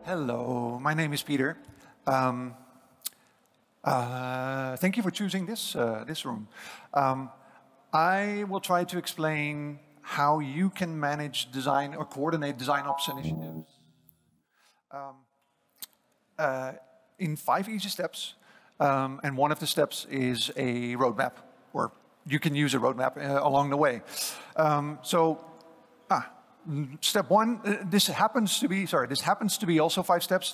Hello, my name is Peter. Thank you for choosing this room. I will try to explain how you can manage design or coordinate DesignOps initiatives in 5 easy steps. And one of the steps is a roadmap, or you can use a roadmap along the way. Step one, this happens to be also 5 steps.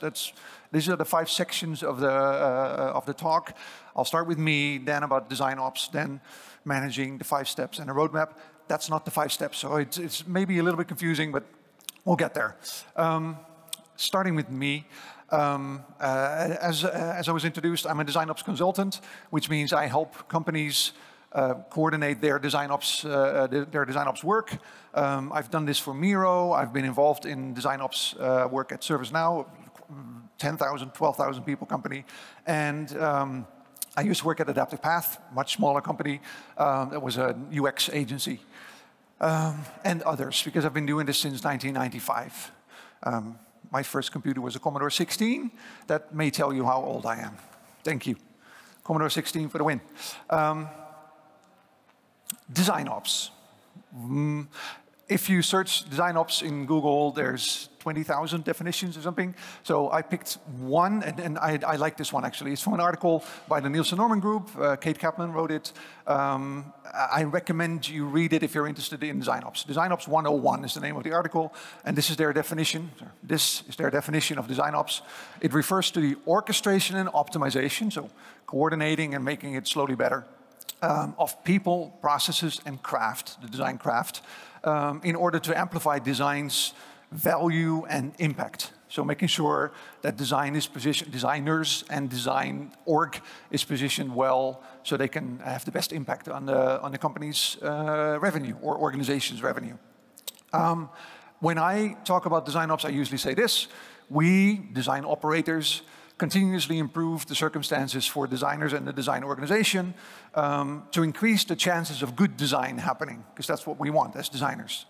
These are the 5 sections of the talk. I'll start with me, then about DesignOps, then managing the 5 steps and a roadmap. That's not the 5 steps, so it's maybe a little bit confusing, but we'll get there. Starting with me, as I was introduced, I'm a DesignOps consultant, which means I help companies coordinate their DesignOps work. I've done this for Miro. I've been involved in DesignOps work at ServiceNow, 10,000, 12,000 people company. And I used to work at Adaptive Path, much smaller company. That was a UX agency. And others, because I've been doing this since 1995. My first computer was a Commodore 16. That may tell you how old I am. Thank you. Commodore 16 for the win. DesignOps. If you search DesignOps in Google, there's 20,000 definitions or something. So I picked one, and I like this one actually. It's from an article by the Nielsen Norman Group. Kate Kaplan wrote it. I recommend you read it if you're interested in DesignOps. DesignOps 101 is the name of the article, and this is their definition. This is their definition of DesignOps. It refers to the orchestration and optimization, so coordinating and making it slowly better, of people, processes, and craft, the design craft, in order to amplify design's value and impact. So making sure that designers and design org is positioned well so they can have the best impact on the company's revenue or organization's revenue. When I talk about DesignOps, I usually say this: we, design operators, continuously improve the circumstances for designers and the design organization to increase the chances of good design happening, because that's what we want as designers.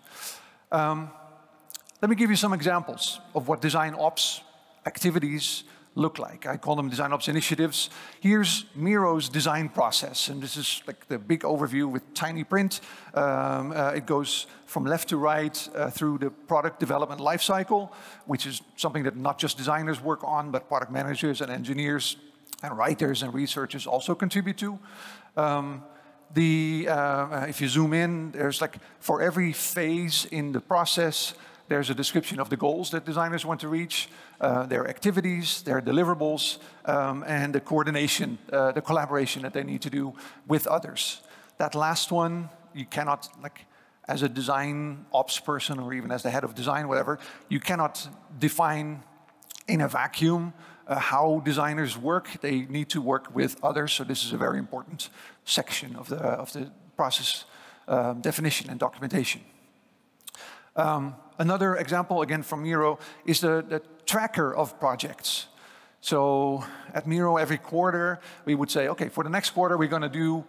Let me give you some examples of what DesignOps activities look like. I call them DesignOps initiatives. Here's Miro's design process, and this is like the big overview with tiny print. It goes from left to right through the product development lifecycle, which is something that not just designers work on, but product managers and engineers and writers and researchers also contribute to. If you zoom in, there's like, for every phase in the process, there's a description of the goals that designers want to reach, their activities, their deliverables, and the coordination, the collaboration that they need to do with others. That last one, you cannot, like, as a design ops person or even as the head of design, whatever, you cannot define in a vacuum how designers work. They need to work with others, so this is a very important section of the process definition and documentation. Another example, again from Miro, is the tracker of projects. So at Miro, every quarter, we would say, okay, for the next quarter, we're going to do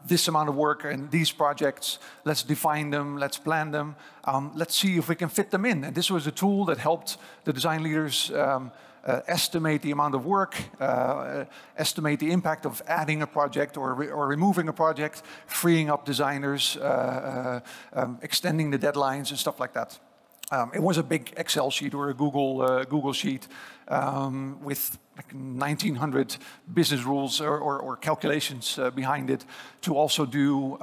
this amount of work and these projects. Let's define them, let's plan them, let's see if we can fit them in. And this was a tool that helped the design leaders estimate the amount of work, estimate the impact of adding a project or removing a project, freeing up designers, extending the deadlines and stuff like that. It was a big Excel sheet or a Google sheet with like 1,900 business rules or calculations behind it to also do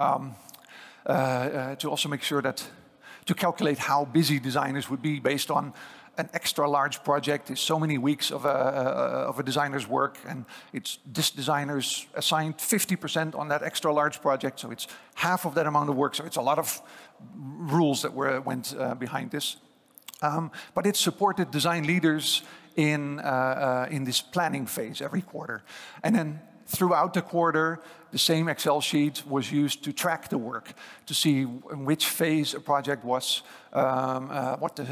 to also make sure that to calculate how busy designers would be based on an extra large project is so many weeks of a designer's work, and it's this designer's assigned 50% on that extra large project, so it's half of that amount of work. So it's a lot of rules that went behind this. But it supported design leaders in this planning phase every quarter. And then throughout the quarter, the same Excel sheet was used to track the work, to see in which phase a project was, what the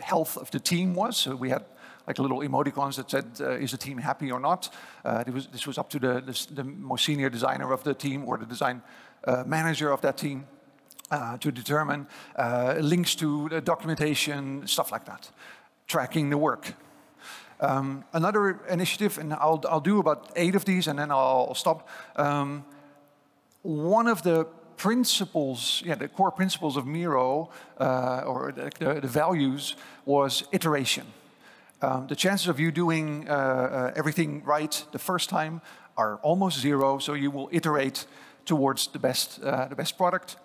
health of the team was. So we had like little emoticons that said, is the team happy or not? This was up to the most senior designer of the team or the design manager of that team to determine links to the documentation, stuff like that. tracking the work. Another initiative, and I'll do about 8 of these and then I'll stop. One of the principles, the core principles of Miro, or the values, was iteration. The chances of you doing everything right the first time are almost 0, so you will iterate towards the best product.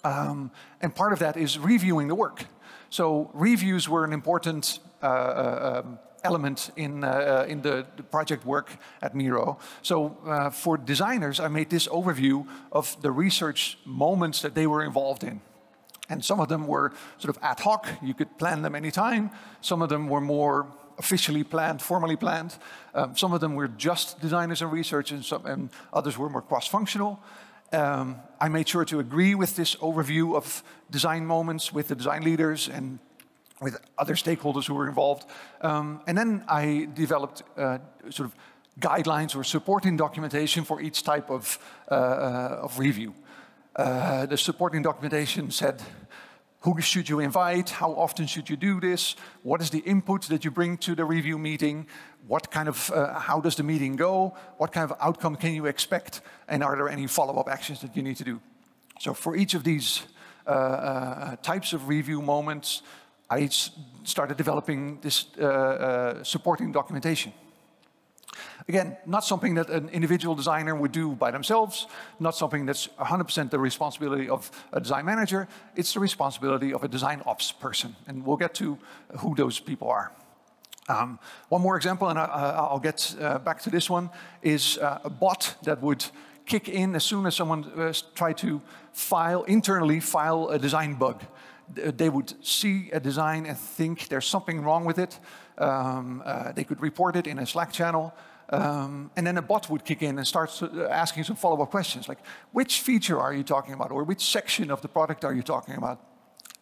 And part of that is reviewing the work. So reviews were an important element in the project work at Miro. So for designers, I made this overview of the research moments that they were involved in. And some of them were sort of ad hoc. You could plan them anytime. Some of them were more officially planned, formally planned. Some of them were just designers and researchers, and others were more cross-functional. I made sure to agree with this overview of design moments with the design leaders and with other stakeholders who were involved. And then I developed sort of guidelines or supporting documentation for each type of review. The supporting documentation said, who should you invite? How often should you do this? What is the input that you bring to the review meeting? What kind of, how does the meeting go? What kind of outcome can you expect? And are there any follow-up actions that you need to do? So for each of these types of review moments, I started developing this supporting documentation. Again, not something that an individual designer would do by themselves, not something that's 100% the responsibility of a design manager. It's the responsibility of a design ops person, and we'll get to who those people are. One more example, and I'll get back to this one, is a bot that would kick in as soon as someone tried to internally file a design bug. They would see a design and think there's something wrong with it. They could report it in a Slack channel. And then a bot would kick in and start asking some follow-up questions, like, which feature are you talking about? Or which section of the product are you talking about?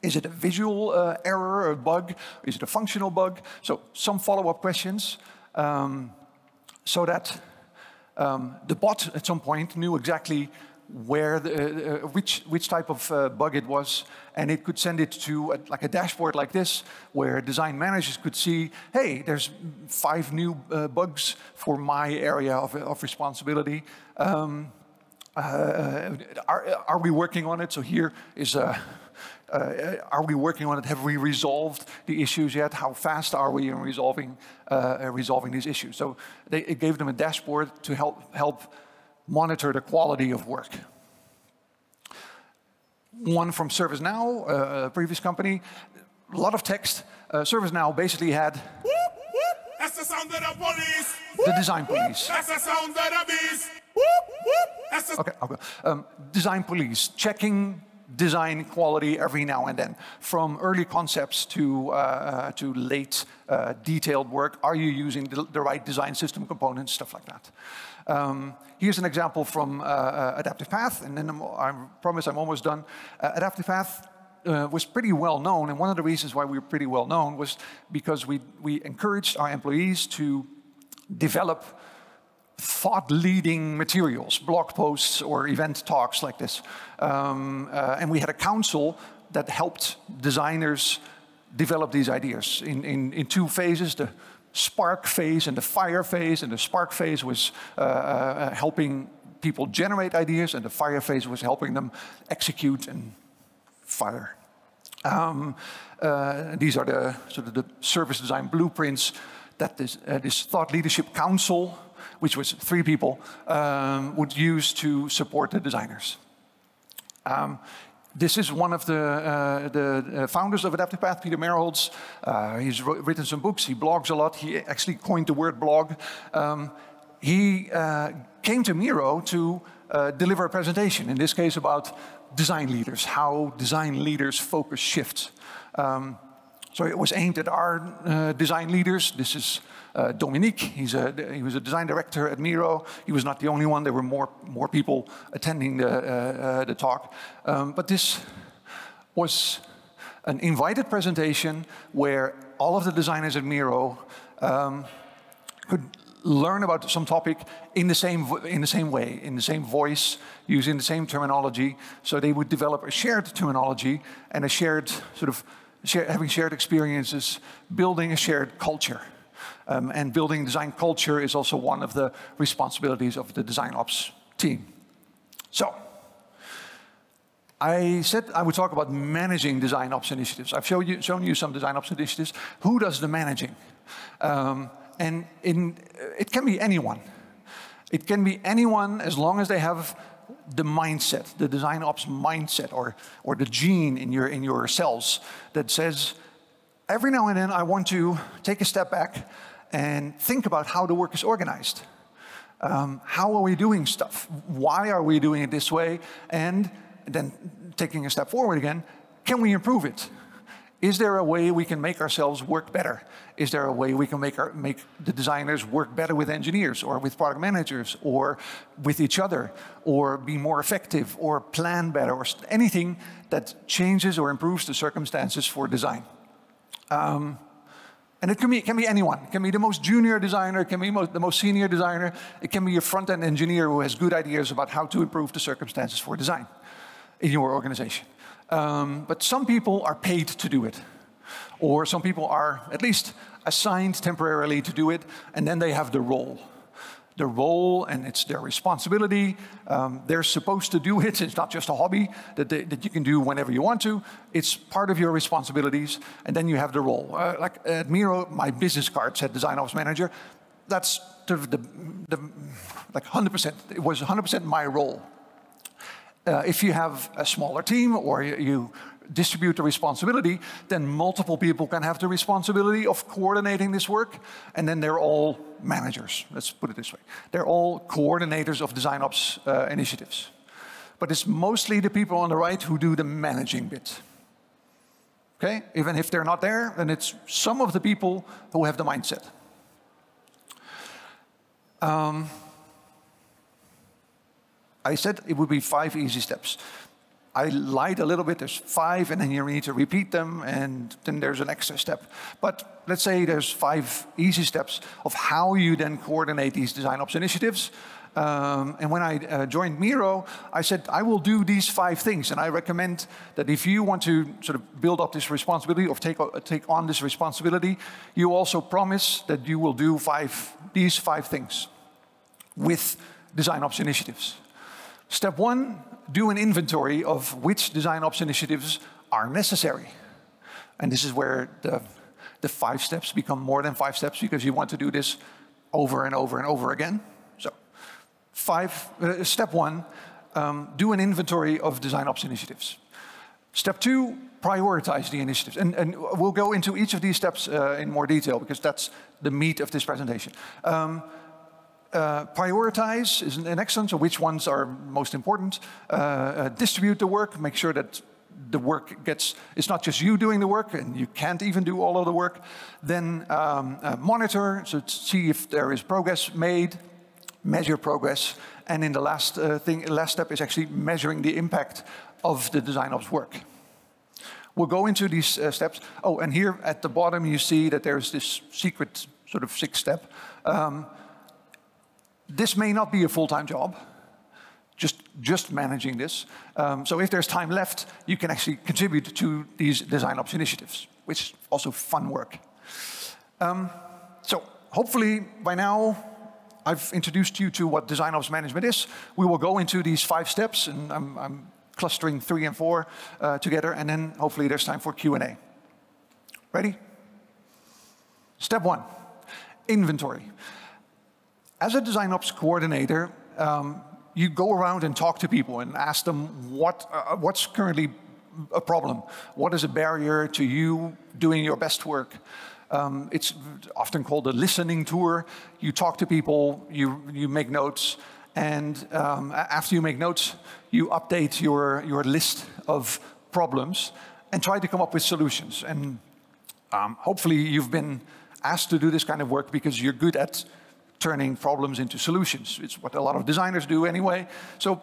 Is it a visual error or a bug? Is it a functional bug? So some follow-up questions so that the bot at some point knew exactly where which type of bug it was, and it could send it to like a dashboard like this, where design managers could see, hey, there's 5 new bugs for my area of responsibility. Are we working on it? So here is are we working on it? Have we resolved the issues yet? How fast are we in resolving these issues? So it gave them a dashboard to help monitor the quality of work. One from ServiceNow, a previous company, a lot of text. ServiceNow basically had That's the sound of the police. The design police. That's the sound of the beast. That's the Okay, I'll go. Design police, checking design quality every now and then, from early concepts to late detailed work. Are you using the right design system components, stuff like that. Here's an example from Adaptive Path, and then I promise I'm almost done. Adaptive Path was pretty well known, and one of the reasons why we were pretty well known was because we encouraged our employees to develop thought-leading materials, blog posts or event talks like this. And we had a council that helped designers develop these ideas in 2 phases, the spark phase and the fire phase. And the spark phase was helping people generate ideas, and the fire phase was helping them execute and fire. These are the sort of the service design blueprints that this thought leadership council, which was 3 people, would use to support the designers. This is one of the founders of Adaptive Path, Peter Boersma. He's written some books, he blogs a lot, he actually coined the word blog. He came to Miro to deliver a presentation, in this case about design leaders, how design leaders focus shifts. So it was aimed at our design leaders. This is Dominique. He was a design director at Miro. He was not the only one. There were more people attending the talk. But this was an invited presentation where all of the designers at Miro could learn about some topic in the same way, in the same voice, using the same terminology. So they would develop a shared terminology and a shared sort of having shared experiences, building a shared culture. And building design culture is also one of the responsibilities of the DesignOps team. So, I said I would talk about managing DesignOps initiatives. I've shown you some DesignOps initiatives. Who does the managing? And it can be anyone. It can be anyone as long as they have the mindset, the DesignOps mindset, or the gene in your cells that says, every now and then I want to take a step back and think about how the work is organized. How are we doing stuff? Why are we doing it this way? And then taking a step forward again, can we improve it? Is there a way we can make ourselves work better? Is there a way we can make the designers work better with engineers or with product managers or with each other or be more effective or plan better or anything that changes or improves the circumstances for design? And it can be anyone. It can be the most junior designer, it can be the most senior designer, it can be a front-end engineer who has good ideas about how to improve the circumstances for design in your organization. But some people are paid to do it. Or some people are at least assigned temporarily to do it, and then they have the role. The role, and it's their responsibility. They're supposed to do it. It's not just a hobby that you can do whenever you want to. It's part of your responsibilities, and then you have the role. Like at Miro, my business card said DesignOps Manager. That's like 100%. It was 100% my role. If you have a smaller team or you distribute the responsibility, then multiple people can have the responsibility of coordinating this work, and then they're all managers. Let's put it this way. They're all coordinators of DesignOps initiatives. But it's mostly the people on the right who do the managing bit. Okay? Even if they're not there, then it's some of the people who have the mindset. I said it would be 5 easy steps. I lied a little bit, there's 5, and then you need to repeat them, and then there's an extra step. But let's say there's 5 easy steps of how you then coordinate these DesignOps initiatives. And when I joined Miro, I said, I will do these 5 things, and I recommend that if you want to sort of build up this responsibility or take on this responsibility, you also promise that you will do these 5 things with DesignOps initiatives. Step 1, do an inventory of which DesignOps initiatives are necessary. And this is where the 5 steps become more than 5 steps, because you want to do this over and over and over again. So, step 1, do an inventory of DesignOps initiatives. Step 2, prioritize the initiatives. And we'll go into each of these steps in more detail, because that's the meat of this presentation. Prioritize is an excellent, so which ones are most important. Distribute the work, make sure that the work it's not just you doing the work, and you can't even do all of the work. Then monitor, so see if there is progress made, measure progress, and in the last step is actually measuring the impact of the DesignOps work. We'll go into these steps. Oh, and here at the bottom you see that there's this secret sort of 6th step. This may not be a full-time job, just managing this. So if there's time left, you can actually contribute to these DesignOps initiatives, which is also fun work. So hopefully by now I've introduced you to what DesignOps management is. We will go into these 5 steps, and I'm clustering 3 and 4 together, and then hopefully there's time for Q&A. Ready? Step 1, inventory. As a DesignOps coordinator, you go around and talk to people and ask them what's currently a problem. What is a barrier to you doing your best work? It's often called a listening tour. You talk to people, you make notes, and after you make notes, you update your list of problems and try to come up with solutions. And hopefully you've been asked to do this kind of work because you're good at turning problems into solutions. It's what a lot of designers do anyway. So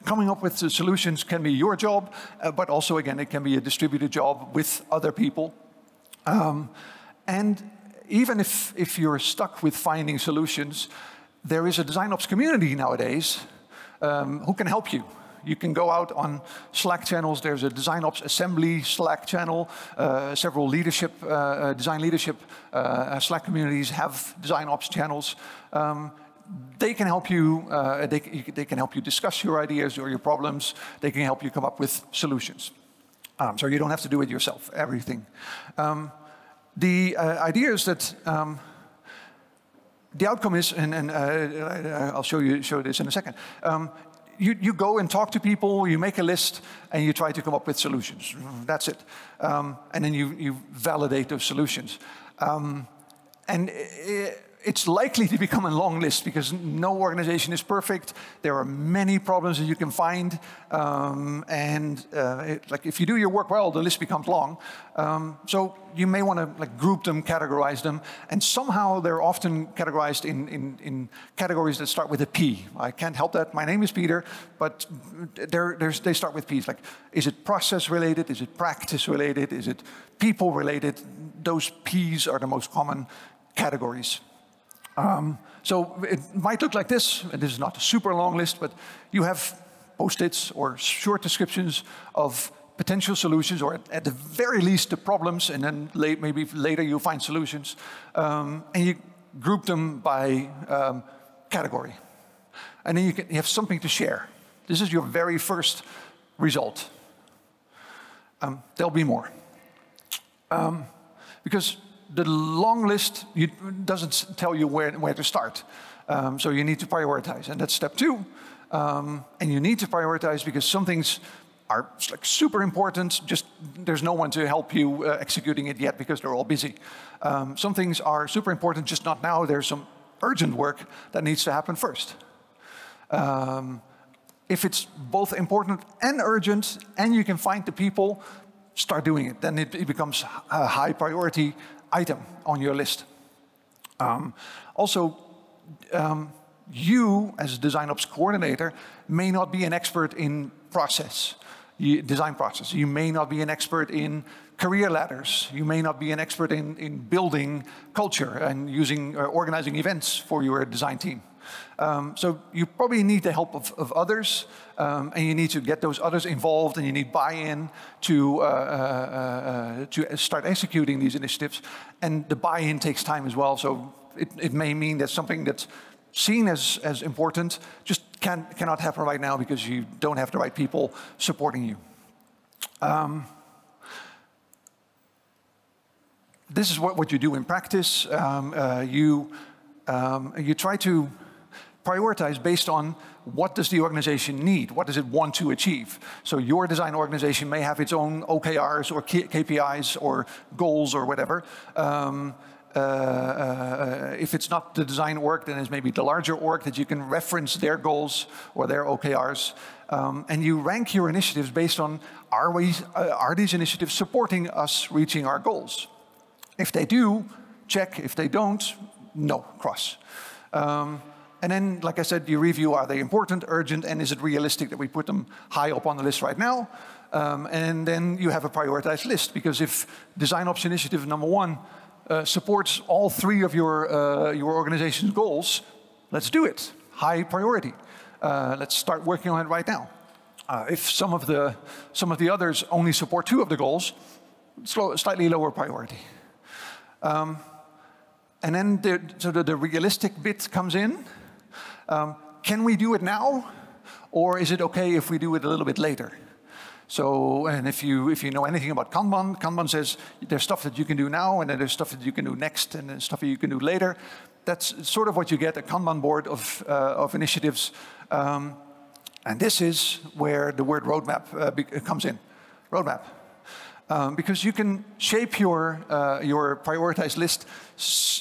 coming up with the solutions can be your job, but also, again, it can be a distributed job with other people. And even if you're stuck with finding solutions, there is a DesignOps community nowadays who can help you. You can go out on Slack channels. There's a DesignOps Assembly Slack channel. Several leadership, design leadership Slack communities have DesignOps channels. They can help you. They can help you discuss your ideas or your problems. They can help you come up with solutions. So you don't have to do it yourself. Everything. The idea is that the outcome is, and I'll show this in a second. You go and talk to people, you make a list, and you try to come up with solutions. That's it. And then you validate those solutions. And it's likely to become a long list because no organization is perfect. There are many problems that you can find. Like if you do your work well, the list becomes long. So you may want to like group them, categorize them. And somehow they're often categorized in categories that start with a P. I can't help that. My name is Peter, but they start with P's. Like, is it process related? Is it practice related? Is it people related? Those P's are the most common categories. So it might look like this, and this is not a super long list, but you have post-its or short descriptions of potential solutions, or at the very least the problems, and then maybe later you'll find solutions. And you group them by category. And then you have something to share. This is your very first result. There'll be more. Because the long list doesn't tell you where to start. So you need to prioritize, and that's step 2. And you need to prioritize because some things are like super important, just there's no one to help you executing it yet because they're all busy. Some things are super important, just not now. There's some urgent work that needs to happen first. If it's both important and urgent, and you can find the people, start doing it. Then it becomes a high priority item on your list. Also, you as a DesignOps coordinator may not be an expert in design process. You may not be an expert in career ladders. You may not be an expert in building culture and organizing events for your design team. So you probably need the help of others, and you need to get those others involved, and you need buy-in to start executing these initiatives. And the buy-in takes time as well, so it may mean that something that's seen as important just cannot happen right now because you don't have the right people supporting you. This is what you do in practice. You try to prioritize based on what does the organization need, what does it want to achieve. So your design organization may have its own OKRs or KPIs or goals or whatever. If it's not the design org, then it's maybe the larger org that you can reference their goals or their OKRs. And you rank your initiatives based on, are these initiatives supporting us reaching our goals? If they do, check. If they don't, no, cross. And then, like I said, you review, are they important, urgent, and is it realistic that we put them high up on the list right now? And then you have a prioritized list, because if DesignOps Initiative number 1 supports all 3 of your organization's goals, let's do it. High priority. Let's start working on it right now. If some of the others only support 2 of the goals, slightly lower priority. And then the realistic bit comes in. Can we do it now, or is it okay if we do it a little bit later? So, and if you know anything about Kanban, Kanban says there's stuff that you can do now, and then there's stuff that you can do next, and then stuff that you can do later. That's sort of what you get, a Kanban board of initiatives. And this is where the word roadmap comes in. Roadmap. Because you can shape your prioritized list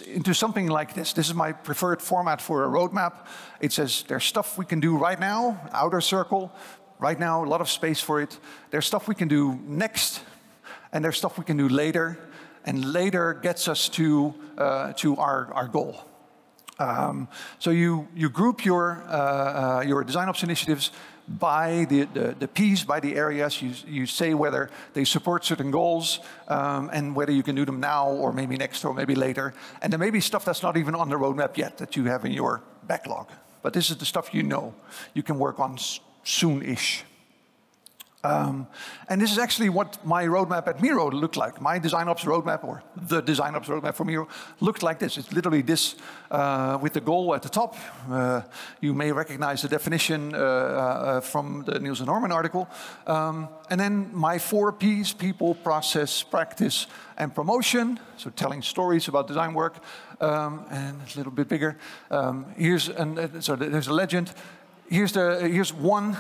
into something like this. This is my preferred format for a roadmap. It says there's stuff we can do right now, outer circle. Right now, a lot of space for it. There's stuff we can do next, and there's stuff we can do later. And later gets us to our goal. So you group your DesignOps initiatives by the P's, by the areas. You say whether they support certain goals, and whether you can do them now or maybe next or maybe later. And there may be stuff that's not even on the roadmap yet that you have in your backlog. But this is the stuff you know you can work on soon-ish. And this is actually what my roadmap at Miro looked like. My DesignOps roadmap, or the DesignOps roadmap for Miro, looked like this. It's literally this with the goal at the top. You may recognize the definition from the Niels and Norman article. And then my 4 Ps: people, process, practice, and promotion. So telling stories about design work. And it's a little bit bigger. So there's a legend. Here's one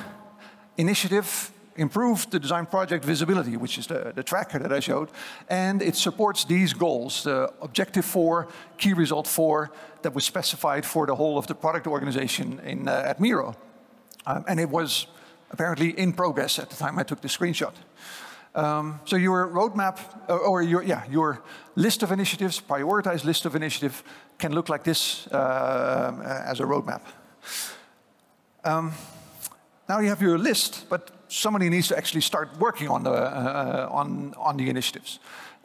initiative: improve the design project visibility, which is the tracker that I showed. And it supports these goals, the objective 4, key result 4, that was specified for the whole of the product organization at Miro. And it was apparently in progress at the time I took the screenshot. So your roadmap, or your list of initiatives, prioritized list of initiatives, can look like this as a roadmap. Now you have your list, but somebody needs to actually start working on the initiatives,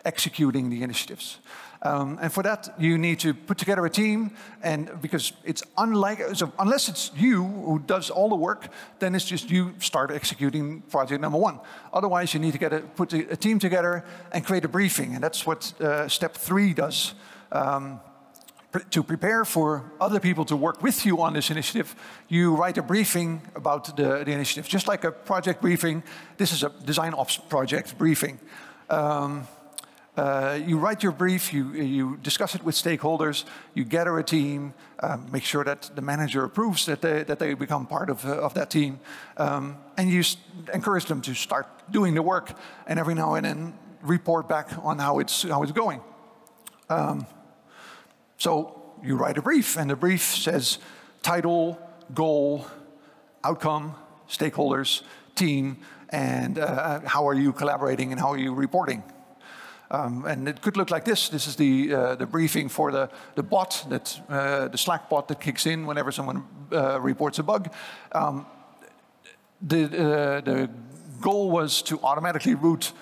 executing the initiatives. And for that, you need to put together a team, and because it's unless it's you who does all the work, then it's just you start executing project number 1. Otherwise, you need to put a team together and create a briefing, and that's what step 3 does. To prepare for other people to work with you on this initiative, you write a briefing about the initiative. Just like a project briefing, this is a DesignOps project briefing. You write your brief, you discuss it with stakeholders, you gather a team, make sure that the manager approves that they become part of that team, and you encourage them to start doing the work, and every now and then report back on how it's going. So you write a brief, and the brief says title, goal, outcome, stakeholders, team, and how are you collaborating and how are you reporting. And it could look like this. This is the briefing for the bot, the Slack bot that kicks in whenever someone reports a bug. The goal was to automatically route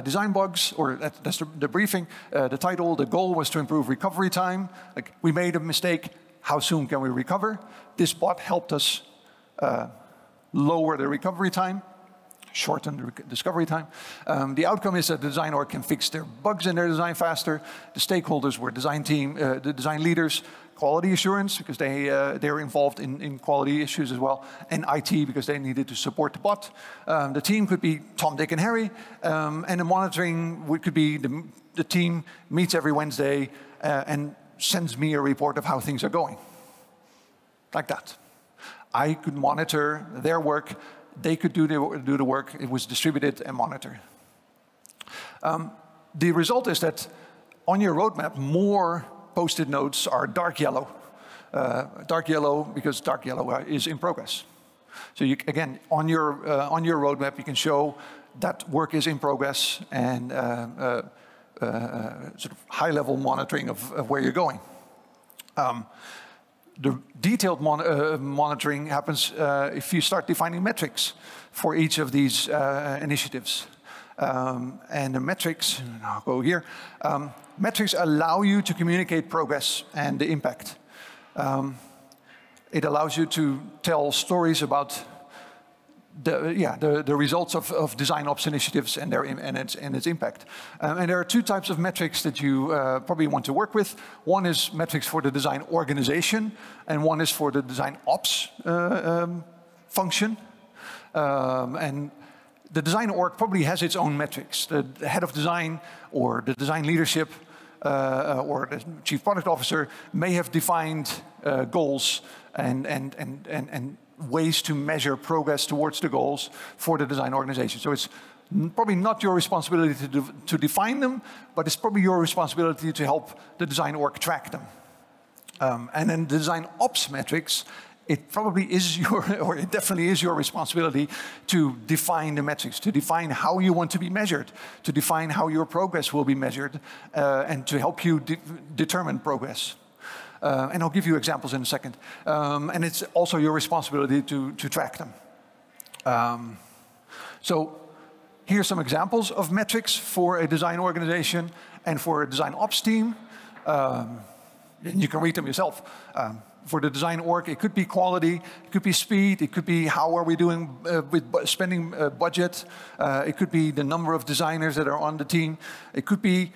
design bugs, or that's the briefing. The title, the goal was to improve recovery time. Like, we made a mistake, how soon can we recover? This bot helped us lower the recovery time, shorten the discovery time. The outcome is that the design org can fix their bugs in their design faster. The stakeholders were design team, the design leaders, quality assurance, because they're involved in quality issues as well, and IT, because they needed to support the bot. The team could be Tom, Dick, and Harry, and the monitoring could be the team meets every Wednesday and sends me a report of how things are going. Like that. I could monitor their work, they could do the work, it was distributed and monitored. The result is that on your roadmap, more Post-it notes are dark yellow. Dark yellow because dark yellow is in progress. So you, again, on your roadmap, you can show that work is in progress and sort of high-level monitoring of where you're going. The detailed monitoring happens if you start defining metrics for each of these initiatives. And the metrics, I'll go here, metrics allow you to communicate progress and the impact. It allows you to tell stories about the results of DesignOps initiatives and its impact. And there are 2 types of metrics that you probably want to work with. One is metrics for the design organization, and one is for the DesignOps function. And the design org probably has its own metrics. The head of design or the design leadership or the chief product officer may have defined goals and ways to measure progress towards the goals for the design organization. So it's probably not your responsibility to define them, but it's probably your responsibility to help the design org track them. And then the design ops metrics, it probably is or it definitely is your responsibility to define the metrics, to define how you want to be measured, to define how your progress will be measured, and to help you determine progress. And I'll give you examples in a second. And it's also your responsibility to track them. So here's some examples of metrics for a design organization and for a design ops team. And you can read them yourself. for the design org, it could be quality, it could be speed, it could be how are we doing with spending budget, it could be the number of designers that are on the team, it could be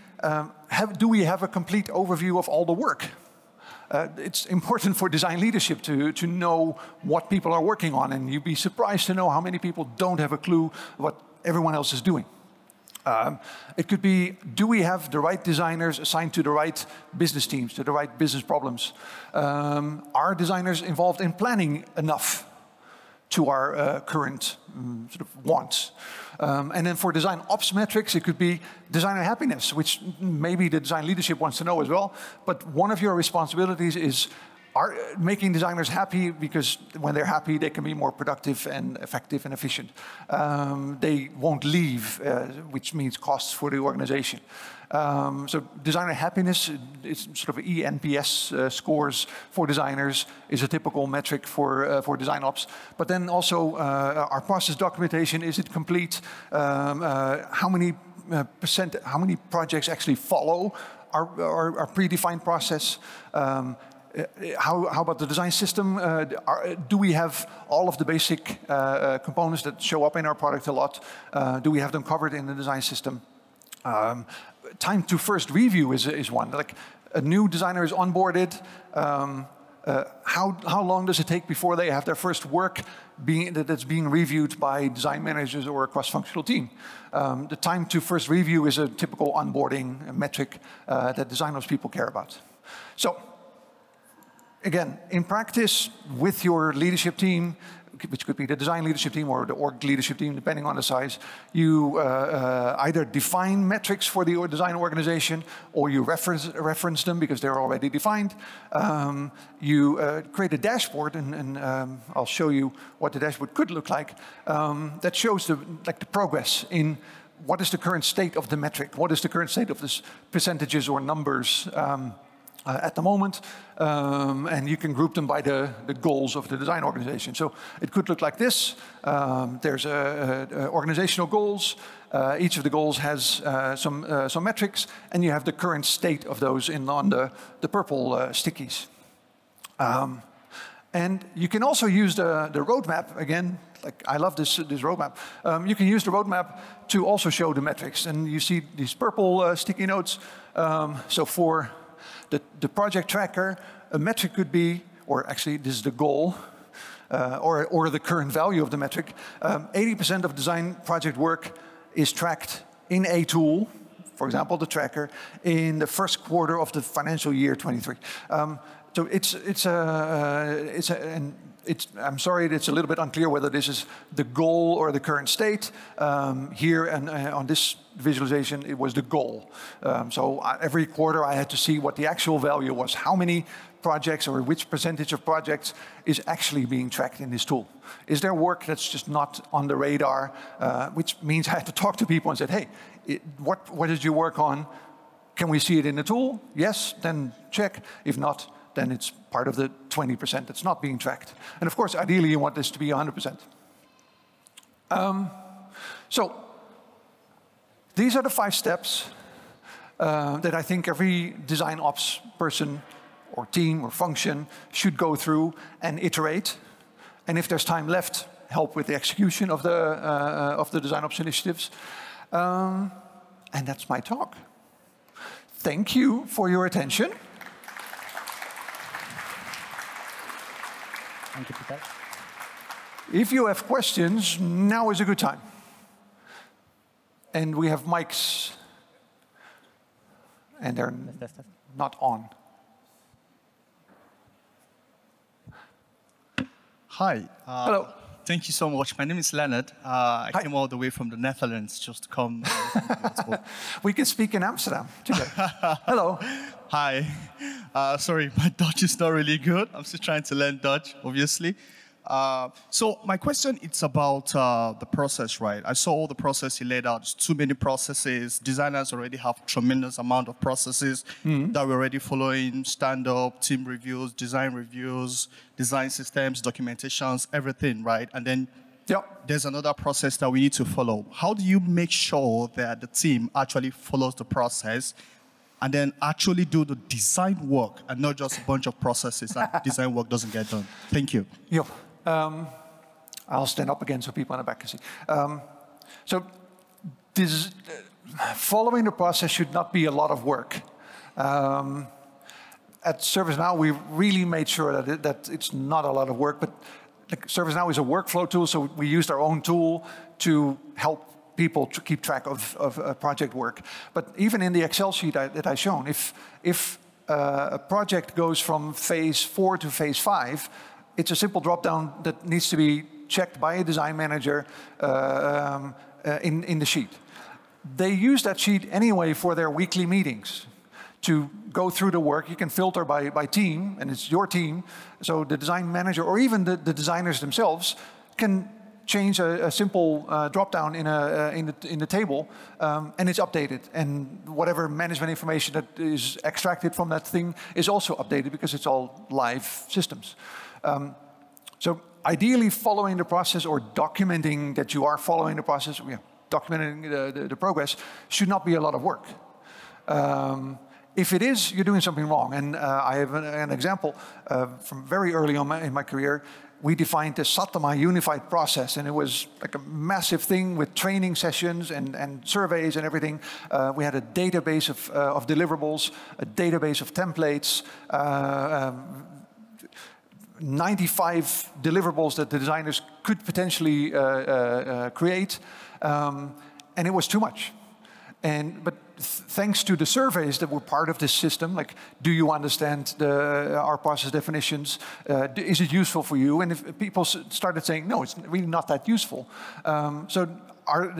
do we have a complete overview of all the work? It's important for design leadership to know what people are working on, and you'd be surprised to know how many people don't have a clue what everyone else is doing. It could be, do we have the right designers assigned to the right business teams, to the right business problems? Are designers involved in planning enough to our current sort of wants? And then for design ops metrics, it could be designer happiness, which maybe the design leadership wants to know as well. But one of your responsibilities is making designers happy, because when they're happy, they can be more productive and effective and efficient. They won't leave, which means costs for the organization. So designer happiness, it's sort of ENPS scores for designers is a typical metric for design ops. But then also our process documentation, is it complete? How many projects actually follow our predefined process? How about the design system? Do we have all of the basic components that show up in our product a lot? Do we have them covered in the design system? Time to first review is one. Like a new designer is onboarded. How long does it take before they have their first work that's being reviewed by design managers or a cross-functional team? The time to first review is a typical onboarding metric that DesignOps people care about. So, again, in practice, with your leadership team, which could be the design leadership team or the org leadership team, depending on the size, you either define metrics for the design organization, or you reference them because they're already defined. You create a dashboard, and I'll show you what the dashboard could look like, that shows the progress in what is the current state of the metric, what is the current state of this percentages or numbers at the moment, and you can group them by the goals of the design organization. So it could look like this. There's organizational goals. Each of the goals has some metrics, and you have the current state of those on the purple stickies. And you can also use the roadmap again. Like, I love this roadmap. You can use the roadmap to also show the metrics, and you see these purple sticky notes. So for the project tracker, a metric could be, or actually this is the goal, or the current value of the metric. 80% of design project work is tracked in a tool, for example, the tracker, in the first quarter of the financial year 23. So I'm sorry, it's a little bit unclear whether this is the goal or the current state. Here and on this visualization, it was the goal. So every quarter I had to see what the actual value was. How many projects or which percentage of projects is actually being tracked in this tool? Is there work that's just not on the radar? Which means I had to talk to people and said, hey, what did you work on? Can we see it in the tool? Yes, then check. If not, then it's part of the 20% that's not being tracked. And of course, ideally, you want this to be 100%. So these are the 5 steps that I think every design ops person or team or function should go through and iterate. And if there's time left, help with the execution of the design ops initiatives. And that's my talk. Thank you for your attention. Thank you, Peter. If you have questions, now is a good time. And we have mics, and they're not on. Hi. Hello. Thank you so much. My name is Leonard. I came all the way from the Netherlands just to come. We can speak in Amsterdam together. Hello. Hi. Sorry, my Dutch is not really good. I'm still trying to learn Dutch, obviously. So my question is about the process, right? I saw all the process you laid out. There's too many processes. Designers already have tremendous amount of processes that we're already following: stand-up, team reviews, design systems, documentations, everything, right? And then there's another process that we need to follow. How do you make sure that the team actually follows the process and then actually do the design work and not just a bunch of processes that design work doesn't get done? Thank you. Yeah. I'll stand up again so people in the back can see. So this, following the process should not be a lot of work. At ServiceNow, we really made sure that it's not a lot of work, but ServiceNow is a workflow tool, so we used our own tool to help people to keep track of project work. But even in the Excel sheet that I shown, if a project goes from phase 4 to phase 5, it's a simple drop-down that needs to be checked by a design manager in the sheet. They use that sheet anyway for their weekly meetings. To go through the work, you can filter by team, and it's your team. So the design manager, or even the designers themselves, can change a simple drop-down in the table, and it's updated. And whatever management information that is extracted from that thing is also updated because it's all live systems. So ideally, following the process or documenting that you are following the process, documenting the progress, should not be a lot of work. If it is, you're doing something wrong. And I have an example from very early on in my career. We defined the Satama unified process, and it was like a massive thing with training sessions and surveys and everything. We had a database of deliverables, a database of templates, 95 deliverables that the designers could potentially create, and it was too much. But thanks to the surveys that were part of this system, like, do you understand our process definitions? Is it useful for you? And if people started saying, no, it's really not that useful. So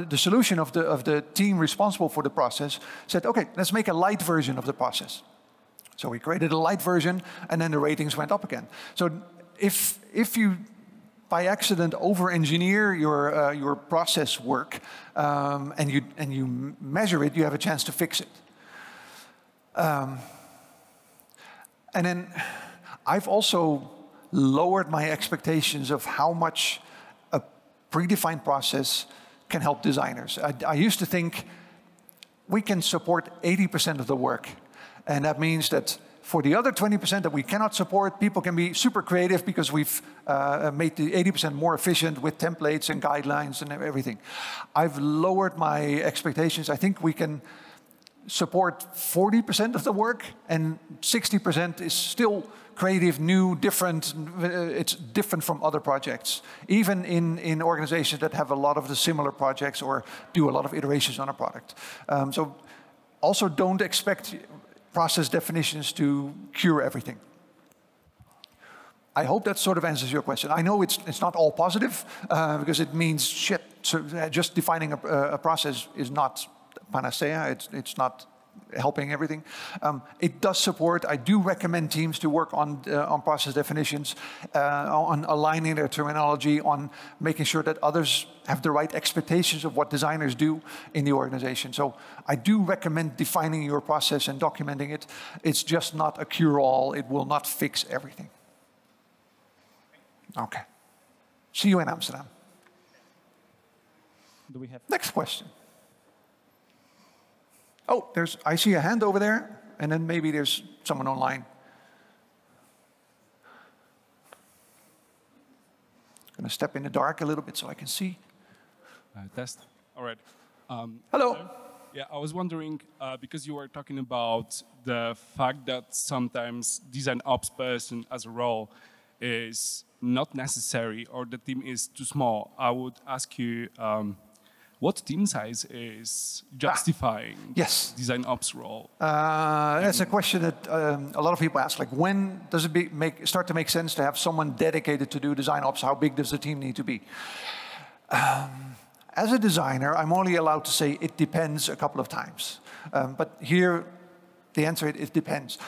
the solution of the team responsible for the process said, okay, let's make a light version of the process. So we created a light version, and then the ratings went up again. So if you by accident over-engineer your process work and you measure it, you have a chance to fix it. And then I've also lowered my expectations of how much a predefined process can help designers. I used to think we can support 80% of the work, and that means that for the other 20% that we cannot support, people can be super creative because we've made the 80% more efficient with templates and guidelines and everything. I've lowered my expectations. I think we can support 40% of the work, and 60% is still creative, new, different. It's different from other projects. Even in organizations that have a lot of the similar projects or do a lot of iterations on a product. So also don't expect process definitions to cure everything. I hope that sort of answers your question. I know it's not all positive because it means shit. So just defining a process is not panacea. It's not helping everything. It does support. I do recommend teams to work on process definitions, on aligning their terminology, on making sure that others have the right expectations of what designers do in the organization. So I do recommend defining your process and documenting it. It's just not a cure-all. It will not fix everything. Okay. See you in Amsterdam. Do we have next question? Oh, I see a hand over there, and then maybe there's someone online. I'm going to step in the dark a little bit so I can see. Test. All right. Hello. Yeah, I was wondering, because you were talking about the fact that sometimes design ops person as a role is not necessary or the team is too small, I would ask you, what team size is justifying design ops role? That's a question that a lot of people ask. Like, when does it start to make sense to have someone dedicated to do design ops? How big does the team need to be? As a designer, I'm only allowed to say it depends a couple of times. But here, the answer is it depends.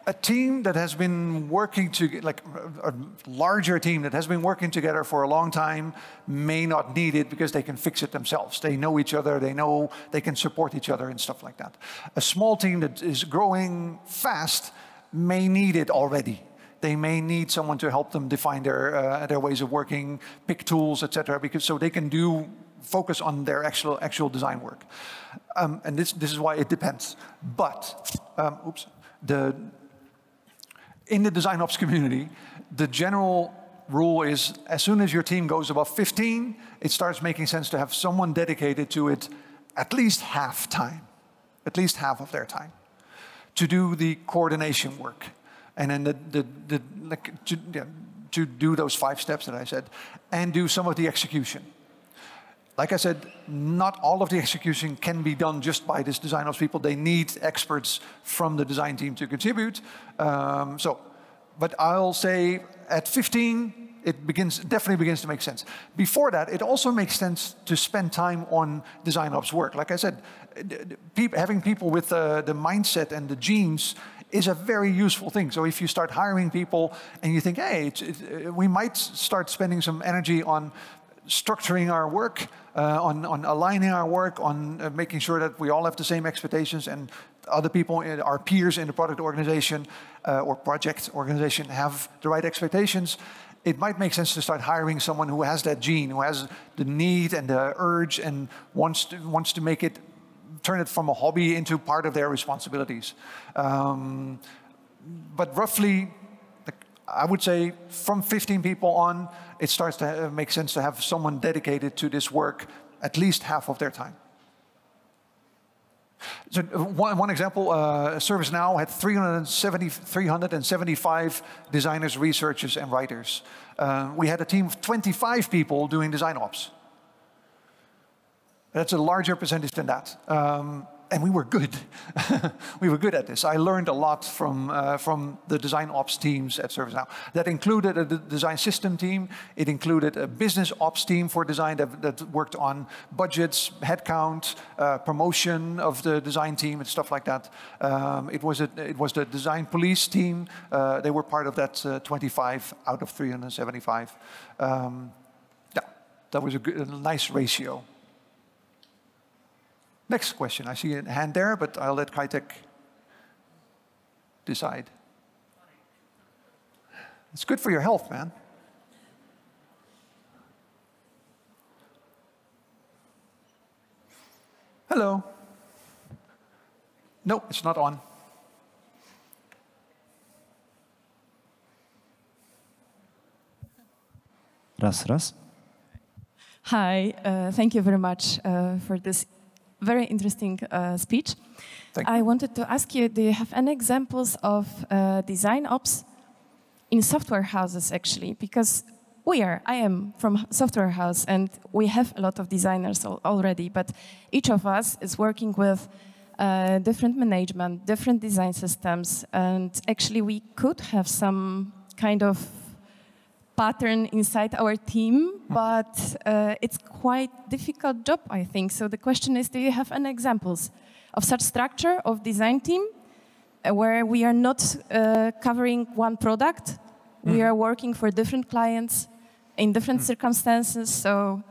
A team that has been working together, like a larger team that has been working together for a long time, may not need it because they can fix it themselves. They know each other, they know they can support each other and stuff like that. A small team that is growing fast may need it already. They may need someone to help them define their ways of working, pick tools, etc., because so they can do focus on their actual design work. And this is why it depends. But, in the DesignOps community, the general rule is as soon as your team goes above 15, it starts making sense to have someone dedicated to it at least half of their time, to do the coordination work. And then to do those 5 steps that I said, and do some of the execution. Like I said, not all of the execution can be done just by this DesignOps people. They need experts from the design team to contribute. But I'll say at 15, it definitely begins to make sense. Before that, it also makes sense to spend time on DesignOps work. Like I said, having people with the mindset and the genes is a very useful thing. So if you start hiring people and you think, hey, we might start spending some energy on structuring our work, on aligning our work, on making sure that we all have the same expectations and other people, our peers in the product organization or project organization have the right expectations, it might make sense to start hiring someone who has that gene, who has the need and the urge and wants to make it, turn it from a hobby into part of their responsibilities. But roughly, I would say from 15 people on, it starts to make sense to have someone dedicated to this work at least half of their time. So one example, ServiceNow had 375 designers, researchers, and writers. We had a team of 25 people doing DesignOps. That's a larger percentage than that. And we were good. We were good at this. I learned a lot from the design ops teams at ServiceNow. That included a design system team. It included a business ops team for design that worked on budgets, headcount, promotion of the design team and stuff like that. It was the design police team. They were part of that 25 out of 375. Yeah, that was a nice ratio. Next question. I see a hand there, but I'll let Kaitek decide. It's good for your health, man. Hello. No, it's not on. Raz. Hi, thank you very much for this very interesting speech. I wanted to ask you, do you have any examples of design ops in software houses, actually? Because I am from software house, and we have a lot of designers already, but each of us is working with different management, different design systems, and actually we could have some kind of pattern inside our team, but it's quite difficult job, I think. So the question is, do you have any examples of such structure of design team where we are not covering one product, we are working for different clients in different circumstances, so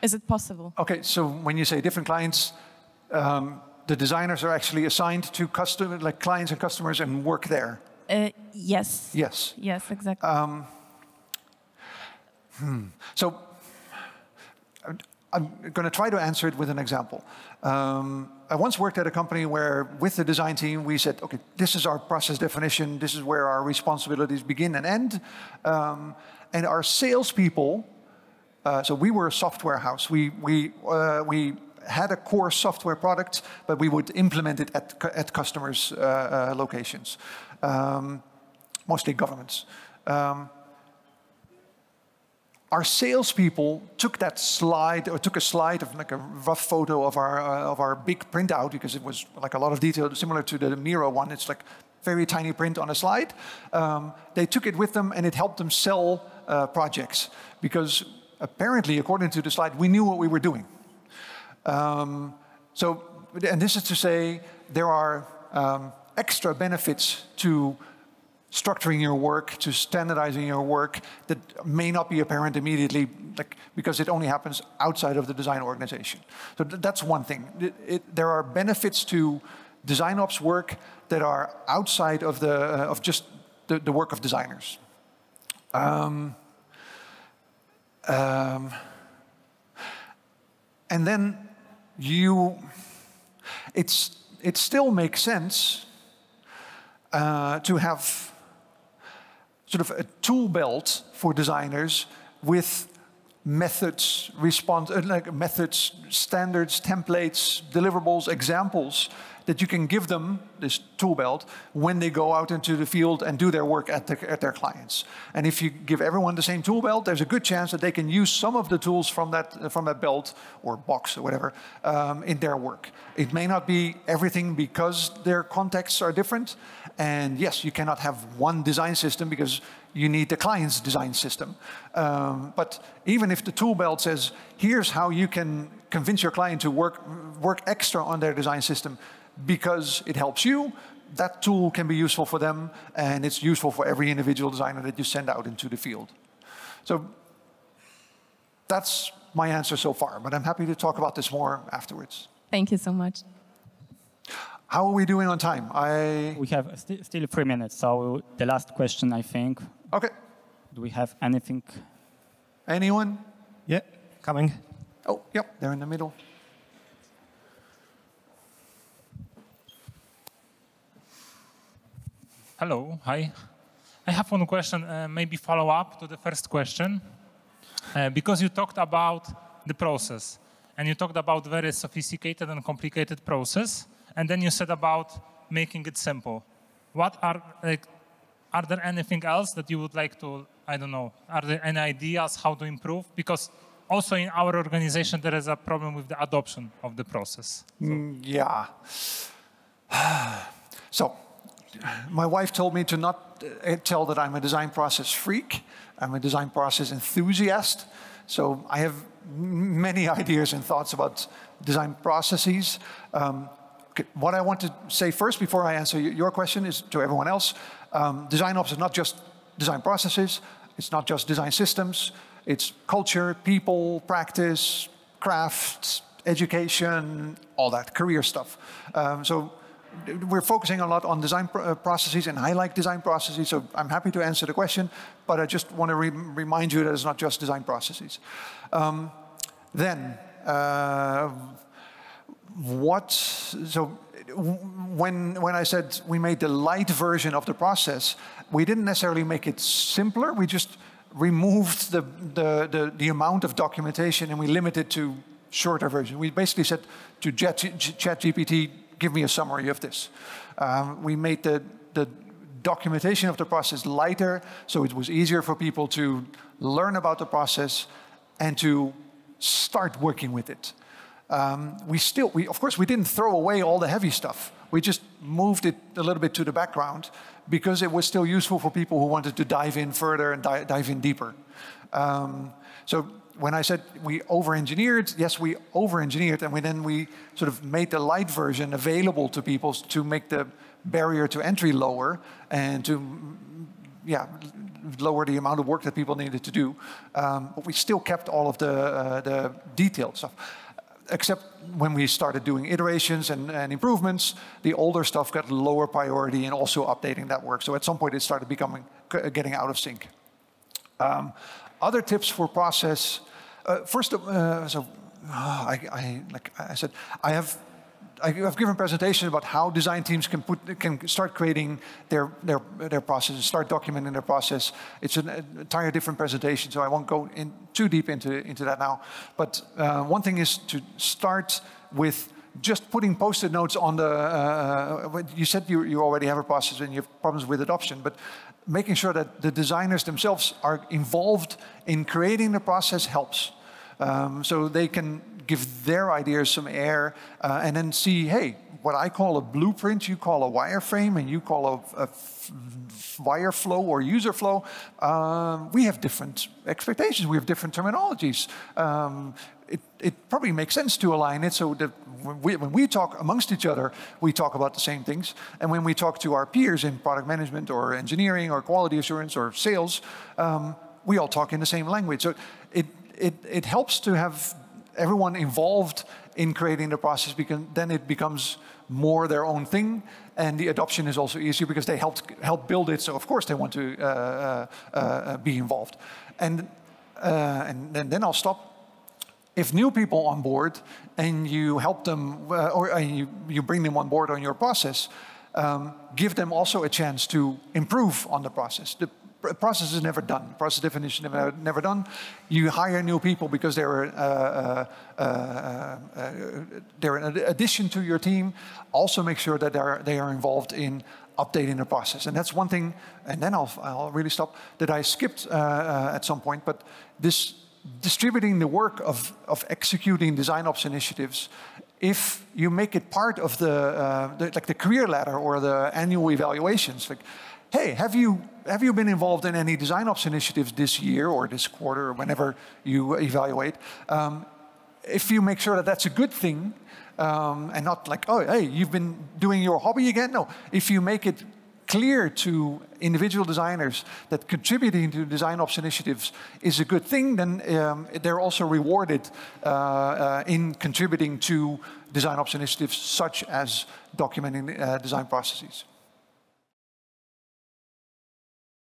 is it possible? Okay, so when you say different clients, the designers are actually assigned to clients and customers and work there. Yes. Yes. Yes, exactly. So I'm going to try to answer it with an example. I once worked at a company where, with the design team, we said, okay, this is our process definition. This is where our responsibilities begin and end. And our salespeople, so we were a software house. We had a core software product, but we would implement it at customers' locations. Mostly governments. Our salespeople took that slide, or took a slide of like a rough photo of our big printout, because it was like a lot of detail, similar to the Miro one. It's like very tiny print on a slide. They took it with them, and it helped them sell projects, because apparently, according to the slide, we knew what we were doing. And this is to say, there are extra benefits to structuring your work, to standardizing your work, that may not be apparent immediately, because it only happens outside of the design organization. So that's one thing. There are benefits to design ops work that are outside of just the work of designers. And then it still makes sense to have sort of a tool belt for designers with methods, methods, standards, templates, deliverables, examples that you can give them, this tool belt, when they go out into the field and do their work at their clients. And if you give everyone the same tool belt, there's a good chance that they can use some of the tools from that belt or box or whatever in their work. It may not be everything because their contexts are different. And yes, you cannot have one design system because you need the client's design system. But even if the tool belt says, here's how you can convince your client to work extra on their design system because it helps you, that tool can be useful for them, and it's useful for every individual designer that you send out into the field. So that's my answer so far, but I'm happy to talk about this more afterwards. Thank you so much. How are we doing on time? We have still 3 minutes, so the last question, I think. Okay. Do we have anything? Anyone? Yeah, coming. Oh, yep, they're in the middle. Hello, hi. I have one question, maybe follow up to the first question. Because you talked about the process, and you talked about very sophisticated and complicated process, and then you said about making it simple. What are there anything else that you would like to, I don't know, are there any ideas how to improve? Because also in our organization, there is a problem with the adoption of the process. Yeah. So, my wife told me to not tell that I'm a design process freak. I'm a design process enthusiast. So I have many ideas and thoughts about design processes. What I want to say first before I answer your question is to everyone else. DesignOps is not just design processes. It's not just design systems. It's culture, people, practice, crafts, education, all that, career stuff. So we're focusing a lot on design processes, and I like design processes, so I'm happy to answer the question, but I just want to remind you that it's not just design processes. When I said we made the light version of the process, we didn't necessarily make it simpler, we just removed the amount of documentation and we limited to shorter version. We basically said to ChatGPT, give me a summary of this. We made the documentation of the process lighter, so it was easier for people to learn about the process and to start working with it. Of course, we didn't throw away all the heavy stuff. We just moved it a little bit to the background because it was still useful for people who wanted to dive in further and dive in deeper. So when I said we over-engineered, yes, we over-engineered, and then we sort of made the light version available to people to make the barrier to entry lower and to, lower the amount of work that people needed to do. But we still kept all of the detailed stuff. Except when we started doing iterations and improvements, the older stuff got lower priority and also updating that work. So at some point it started getting out of sync. Other tips for process. First, I've given presentations about how design teams can start creating their processes, start documenting their process. It's an entire different presentation, so I won't go in too deep into that now. But one thing is to start with just putting post-it notes on the. You said you already have a process and you have problems with adoption, but making sure that the designers themselves are involved in creating the process helps. So they can give their ideas some air and then see, hey, what I call a blueprint, you call a wireframe, and you call a wire flow or user flow. We have different expectations. We have different terminologies. It probably makes sense to align it so that when we talk amongst each other, we talk about the same things. And when we talk to our peers in product management or engineering or quality assurance or sales, we all talk in the same language. So it helps to have everyone involved in creating the process, because then it becomes more their own thing, and the adoption is also easier because they help build it. So of course they want to be involved. And then I'll stop. if new people on board and you help them, you bring them on board on your process, give them also a chance to improve on the process. The process is never done. Process definition is never done. You hire new people because they're an addition to your team. Also make sure that they are involved in updating the process. And that's one thing, and then I'll really stop, that I skipped at some point, but this distributing the work of executing DesignOps initiatives, if you make it part of the career ladder or the annual evaluations, like, hey, have you been involved in any DesignOps initiatives this year or this quarter or whenever you evaluate? If you make sure that that's a good thing, and not like, oh, hey, you've been doing your hobby again. No, if you make it clear to individual designers that contributing to DesignOps initiatives is a good thing, then they're also rewarded in contributing to DesignOps initiatives such as documenting design processes.